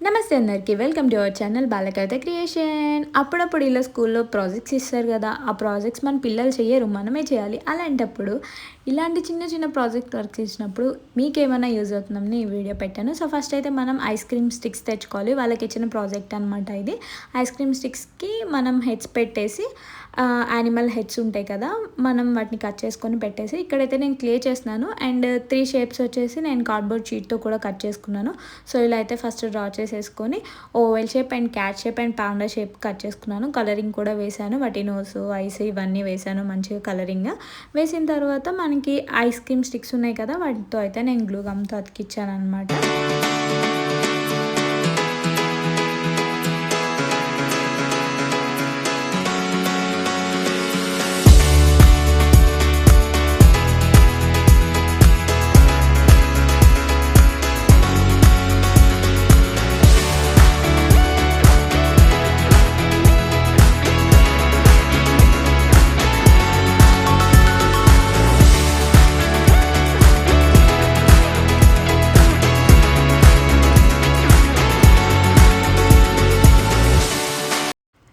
నమస్తే అందరికీ welcome to our channel Balakavitha creation. అప్పుడప్పుడు ఇలా స్కూల్లో ప్రాజెక్ట్స్ ఇస్తారు కదా, ఆ ప్రాజెక్ట్స్ మన పిల్లలు చేయరు, మనమే చేయాలి. అలాంటప్పుడు ఇలాంటి చిన్న చిన్న ప్రాజెక్ట్ వర్క్స్ ఇచ్చినప్పుడు మీకేమైనా యూజ్ అవుతుందని ఈ వీడియో పెట్టాను. సో ఫస్ట్ అయితే మనం ఐస్ క్రీమ్ స్టిక్స్ తెచ్చుకోవాలి. వాళ్ళకి ఇచ్చిన ప్రాజెక్ట్ అనమాట ఇది. ఐస్ క్రీమ్ స్టిక్స్కి మనం హెడ్స్ పెట్టేసి యానిమల్ హెడ్స్ ఉంటాయి కదా, మనం వాటిని కట్ చేసుకొని పెట్టేసి, ఇక్కడైతే నేను క్లే చేస్తున్నాను అండ్ 3 షేప్స్ వచ్చేసి నేను కార్డ్బోర్డ్ షీట్తో కూడా కట్ చేసుకున్నాను. సో ఇలా అయితే ఫస్ట్ డ్రా చేసేసుకొని oval shape and cat shape and panda shape cut చేసుకున్నాను. కలరింగ్ కూడా వేసాను, వాటి నోస్ ఐస్ ఇవన్నీ వేసాను మంచిగా కలరింగ్. వేసిన తర్వాత మనకి ఐస్ క్రీమ్ స్టిక్స్ ఉన్నాయి కదా, వాటితో అయితే నేను గ్లూ గమ్తో అతికిచ్చాను అనమాట.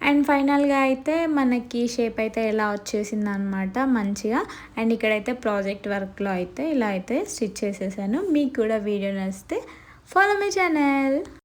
అండ్ ఫైనల్గా అయితే మనకి షేప్ అయితే ఎలా వచ్చేసింది అనమాట మంచిగా. అండ్ ఇక్కడైతే ప్రాజెక్ట్ వర్క్లో అయితే ఇలా అయితే స్టిచ్ చేసేసాను. మీకు కూడా వీడియో నచ్చితే ఫాలో మై ఛానల్.